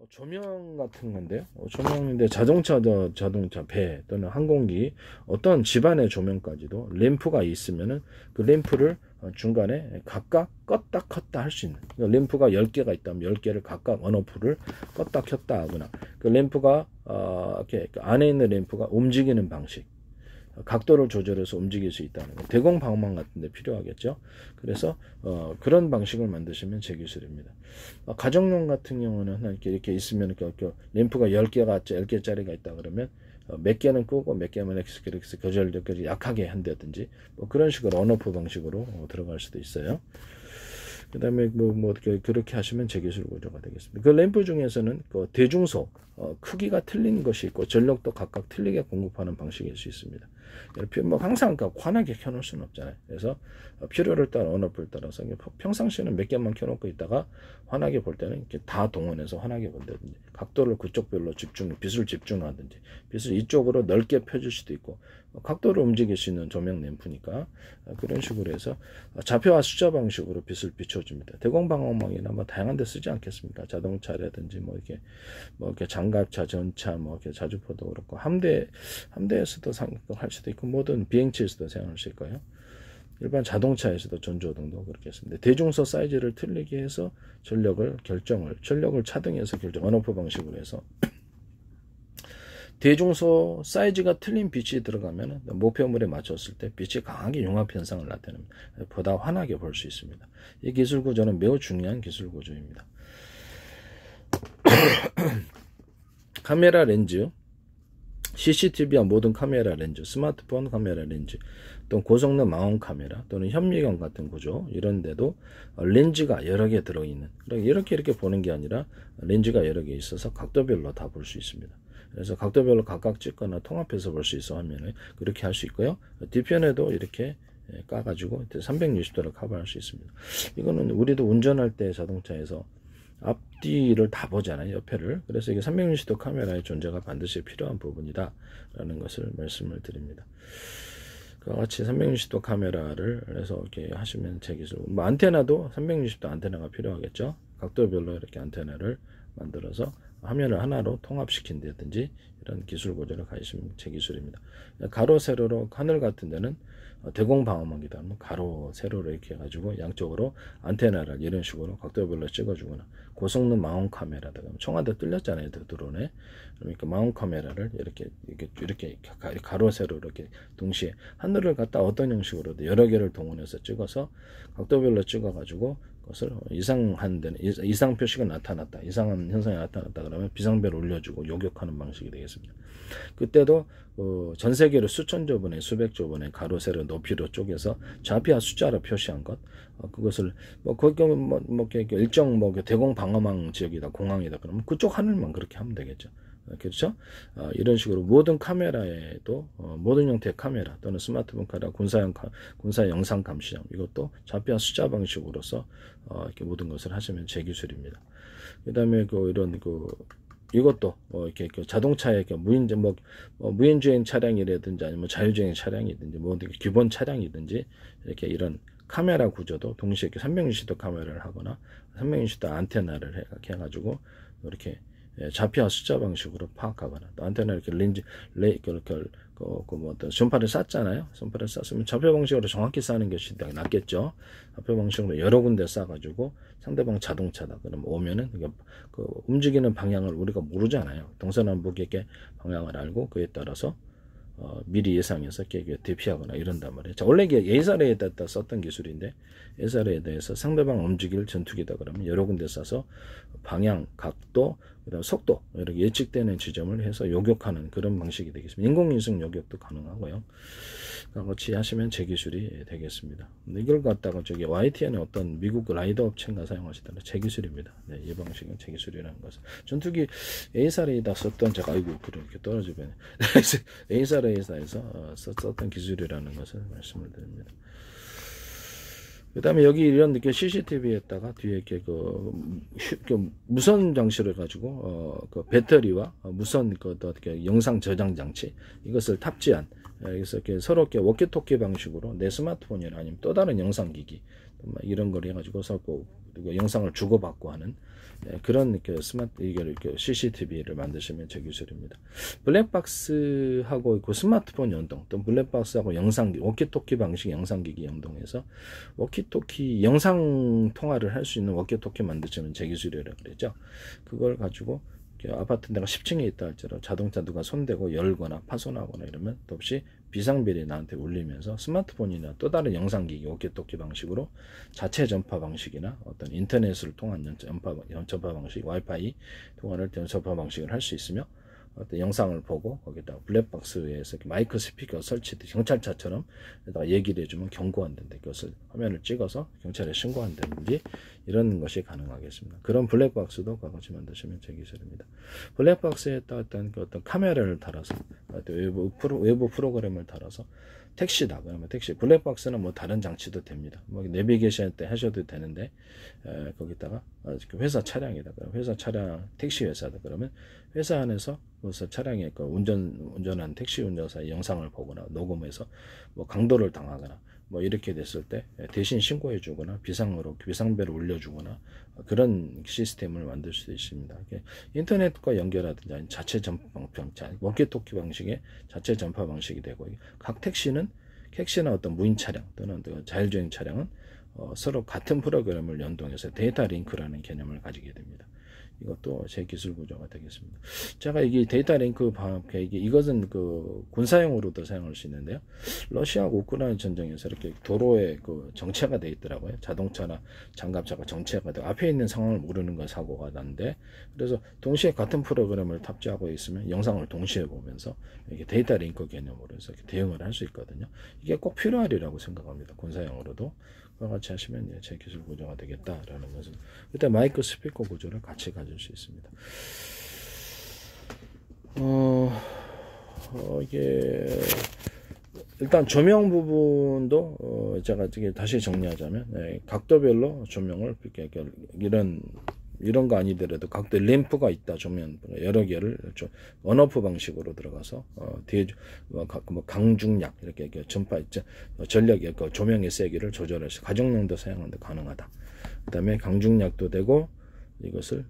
조명 같은 건데요. 조명인데 자동차 배 또는 항공기 어떤 집안의 조명까지도 램프가 있으면은 그 램프를 중간에 각각 껐다 켰다 할 수 있는, 램프가 10개가 있다면 10개를 각각 언어프를 껐다 켰다 하거나, 그 램프가 이렇게 안에 있는 램프가 움직이는 방식, 각도를 조절해서 움직일 수 있다는 거, 대공 방망 같은 데 필요하겠죠. 그래서 그런 방식을 만드시면 제 기술입니다. 가정용 같은 경우는 이렇게 있으면 이렇게 램프가 10개짜리가 있다 그러면 몇 개는 끄고 몇 개만 이렇게 조절력까지 약하게 한다든지 뭐 그런 식으로 언오프 방식으로 들어갈 수도 있어요. 그 다음에 그렇게 하시면 제기술 구조가 되겠습니다. 그 램프 중에서는 그 대중소 크기가 틀린 것이 있고 전력도 각각 틀리게 공급하는 방식일 수 있습니다. 뭐 항상 환하게 켜놓을 수는 없잖아요. 그래서 필요를 따라 언어프를 따라서 평상시에는 몇 개만 켜놓고 있다가 환하게 볼 때는 이렇게 다 동원해서 환하게 본다든지, 각도를 그쪽별로 빛을 집중하든지, 빛을 이쪽으로 넓게 펴줄 수도 있고, 각도를 움직일 수 있는 조명 램프니까 그런 식으로 해서 좌표와 숫자 방식으로 빛을 비춰줍니다. 대공방어망이나 뭐 다양한 데 쓰지 않겠습니까? 자동차라든지 뭐 이렇게 장갑차, 전차, 뭐 이렇게 자주포도 그렇고 함대에서도 할 수도 있고 모든 비행체에서도 사용할 수 있고요. 일반 자동차에서도 전조등도 그렇게 했습니다. 대중소 사이즈를 틀리게 해서 전력을 차등해서 언오프 방식으로 해서 대중소 사이즈가 틀린 빛이 들어가면 목표물에 맞췄을 때 빛이 강하게 융합 현상을 나타냅니다. 보다 환하게 볼 수 있습니다. 이 기술 구조는 매우 중요한 기술 구조입니다. 카메라 렌즈, CCTV와 모든 카메라 렌즈, 스마트폰 카메라 렌즈, 또는 고성능 망원 카메라 또는 현미경 같은 구조, 이런데도 렌즈가 여러 개 들어있는, 이렇게 보는 게 아니라 렌즈가 여러 개 있어서 각도별로 다 볼 수 있습니다. 그래서 각도별로 각각 찍거나 통합해서 볼 수 있어 하면 그렇게 할 수 있고요. 뒤편에도 이렇게 까가지고 360도를 커버할 수 있습니다. 이거는 우리도 운전할 때 자동차에서 앞뒤를 다 보잖아요, 옆에를. 그래서 이게 360도 카메라의 존재가 반드시 필요한 부분이다 라는 것을 말씀을 드립니다. 그와 같이 360도 카메라를 해서 이렇게 하시면 제 기술, 뭐 안테나도 360도 안테나가 필요하겠죠. 각도별로 이렇게 안테나를 만들어서 화면을 하나로 통합시킨다든지 이런 기술 구조를 가지시면 제 기술입니다. 가로 세로로 하늘 같은 데는 대공방어망이다. 가로 세로로 이렇게 해가지고 양쪽으로 안테나를 이런 식으로 각도별로 찍어주거나, 고성능 망원 카메라다. 청와대 뚫렸잖아요, 드론에. 그러니까 망원 카메라를 이렇게 가로 세로 이렇게 동시에 하늘을 갖다 어떤 형식으로도 여러 개를 동원해서 찍어서 각도별로 찍어가지고 그것을 이상한 데는 이상 표시가 나타났다, 이상한 현상이 나타났다 그러면 비상벨을 올려주고 요격하는 방식이 되겠습니다. 그때도 전 세계로 수천조 번에 수백조 번에 가로 세로 높이로 쪼개서 좌표와 숫자로 표시한 것, 그것을 일정 대공 방어망 지역이다, 공항이다 그러면 그쪽 하늘만 그렇게 하면 되겠죠. 그렇죠? 이런 식으로 모든 카메라에도 모든 형태의 카메라 또는 스마트폰 카메라, 군사 영상 감시장, 이것도 좌표와 숫자 방식으로서 이렇게 모든 것을 하시면 제 기술입니다. 그다음에 이것도 이렇게 자동차의 무인주행 차량이라든지 아니면 자율주행 차량이든지 기본 차량이든지 이렇게 이런 카메라 구조도 동시에 이렇게 360도 카메라를 하거나 360도 안테나를 해가지고 이렇게 좌표와 숫자 방식으로 파악하거나, 또 안테나 이렇게 전파를 쐈잖아요. 전파를 쐈으면 좌표 방식으로 정확히 쏴는 것이 낫겠죠. 좌표 방식으로 여러 군데 쏴가지고 상대방 자동차다 그러면 오면은 움직이는 방향을 우리가 모르잖아요. 동서남북의 방향을 알고 그에 따라서 미리 예상해서 대피하거나 이런단 말이에요. 자, 원래 이게 예사례에 따라 썼던 기술인데, 예사례에 대해서 상대방 움직일 전투기다 그러면 여러 군데 쏴서 방향, 각도, 그다음 속도 이렇게 예측되는 지점을 해서 요격하는 그런 방식이 되겠습니다. 인공위성 요격도 가능하고요. 같이 하시면 제 기술이 되겠습니다. 이걸 갖다가 YTN의 어떤 미국 라이더 업체가 사용하시더라고요. 제 기술입니다. 네, 이 방식은 제 기술이라는 것은. 전투기 A사례에다 썼던, 제가 그렇게 떨어지면 A사례에서 썼던 기술이라는 것을 말씀을 드립니다. 그 다음에 여기 이런 CCTV에다가 뒤에 이렇게 무선 장치를 가지고 배터리와 무선 영상 저장 장치, 이것을 탑재한, 그래서 이렇게 서로 이렇게 워키토키 방식으로 내 스마트폰이나 아니면 또 다른 영상기기 이런 걸 해가지고 영상을 주고받고 하는 그런 스마트 이걸 CCTV를 만드시면 제 기술입니다. 블랙박스하고 그 스마트폰 연동, 또 블랙박스하고 영상기, 워키토키 방식 영상기기 연동해서 워키토키 영상 통화를 할 수 있는 워키토키 만드시면 제 기술이라고 그랬죠. 그걸 가지고 아파트 내가 10층에 있다 할지라도 자동차 누가 손대고 열거나 파손하거나 이러면 없이 비상벨이 나한테 울리면서 스마트폰이나 또 다른 영상기기 워키토키 방식으로 자체 전파 방식이나 어떤 인터넷을 통한 전파 방식, 와이파이 통화를 전파 방식을 할 수 있으며 어떤 영상을 보고 거기다 블랙박스에서 마이크 스피커 설치도 경찰차처럼 얘기를 해주면 경고한다는데 그것을 화면을 찍어서 경찰에 신고한다든지 이런 것이 가능하겠습니다. 그런 블랙박스도 같이 만드시면 제 기술입니다. 블랙박스에다 어떤 카메라를 달아서 외부 프로그램을 달아서 택시다 그러면 택시 블랙박스는 뭐 다른 장치도 됩니다. 뭐 내비게이션 때 하셔도 되는데 거기다가 회사 차량이다 그러면 회사 차량 택시 회사다 그러면 회사 안에서 그래서 차량의 운전한 택시 운전사의 영상을 보거나 녹음해서 뭐 강도를 당하거나 뭐 이렇게 됐을 때 대신 신고해 주거나 비상벨을 울려주거나 그런 시스템을 만들 수 있습니다. 인터넷과 연결하든지 아니면 자체 전파 워키토키 방식의 자체 전파 방식이 되고 각 택시나 어떤 무인 차량 또는 자율주행 차량은 서로 같은 프로그램을 연동해서 데이터 링크라는 개념을 가지게 됩니다. 이것도 제 기술 구조가 되겠습니다. 제가 이게 데이터 링크 이것은 군사용으로도 사용할 수 있는데요. 러시아하고 우크라이나 전쟁에서 이렇게 도로에 정체가 되어 있더라고요. 자동차나 장갑차가 정체가 되고 앞에 있는 상황을 모르는 건 사고가 났는데 그래서 동시에 같은 프로그램을 탑재하고 있으면 영상을 동시에 보면서 이렇게 데이터 링크 개념으로 해서 대응을 할 수 있거든요. 이게 꼭 필요하리라고 생각합니다. 군사용으로도. 그와 같이 하시면 제 기술 구조가 되겠다라는 것은 그때 마이크 스피커 구조를 같이 가질 수 있습니다. 이게 일단 조명 부분도 제가 다시 정리하자면 각도별로 조명을 이런 거 아니더라도 각도 램프가 있다 조명 여러 개를 언오프 방식으로 들어가서 강중약 이렇게 전파 전력의 조명의 세기를 조절해서 가정용도 사용하는데 가능하다. 그다음에 강중약도 되고 이것을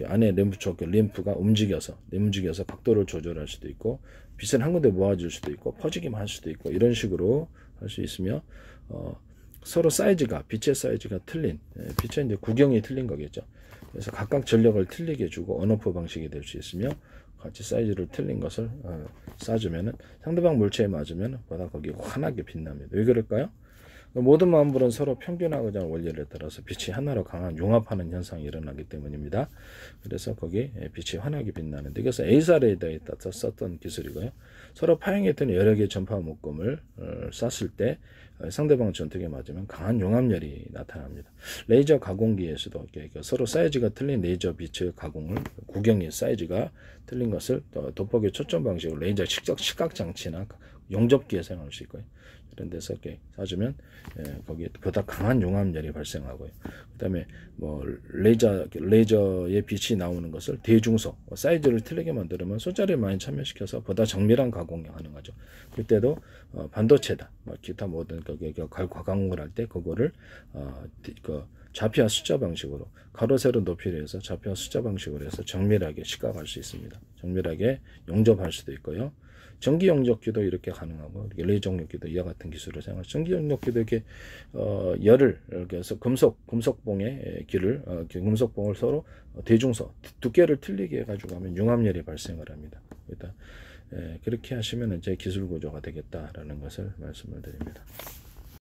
안에 램프가 움직여서 각도를 조절할 수도 있고 빛을 한 군데 모아줄 수도 있고 퍼지기만 할 수도 있고 이런 식으로 할 수 있으며 서로 빛의 사이즈가 틀린 빛의 이제 구경이 틀린 거겠죠. 그래서 각각 전력을 틀리게 주고 언오프 방식이 될 수 있으며 같이 사이즈를 틀린 것을 쏴주면은 상대방 물체에 맞으면 보다 거기 환하게 빛납니다. 왜 그럴까요? 모든 만물은 서로 평균하고자 원리를 따라서 빛이 하나로 강한 융합하는 현상이 일어나기 때문입니다. 그래서 거기 빛이 환하게 빛나는데 이것은 에이사 레이더에 따라서 썼던 기술이고요. 서로 파형했던 여러 개의 전파 묶음을 쐈을 때 상대방 전투기에 맞으면 강한 융합열이 나타납니다. 레이저 가공기에서도 서로 사이즈가 틀린 레이저 빛의 가공을 구경의 사이즈가 틀린 것을 돋보기 초점 방식으로 레이저 시각 장치나 용접기에 사용할 수 있고요. 이런 데서 이렇게 쏴주면 거기에 보다 강한 융합열이 발생하고요. 그다음에 뭐 레이저의 빛이 나오는 것을 대중소 사이즈를 틀리게 만들면 숫자를 많이 참여시켜서 보다 정밀한 가공이 가능하죠. 그때도 반도체다, 기타 모든 과강을 할 때 그거를 좌표와 숫자 방식으로 가로 세로 높이를 해서 좌표와 숫자 방식으로 해서 정밀하게 시각할 수 있습니다. 정밀하게 용접할 수도 있고요. 전기 용접기도 이렇게 가능하고 레이저 용접기도 이와 같은 기술을 사용하죠. 전기 용접기도 이렇게 열을 이렇게 해서 금속봉의 금속봉을 서로 대중소 두께를 틀리게 해가지고 하면 융합열이 발생을 합니다. 일단 그렇게 하시면 제 기술 구조가 되겠다라는 것을 말씀을 드립니다.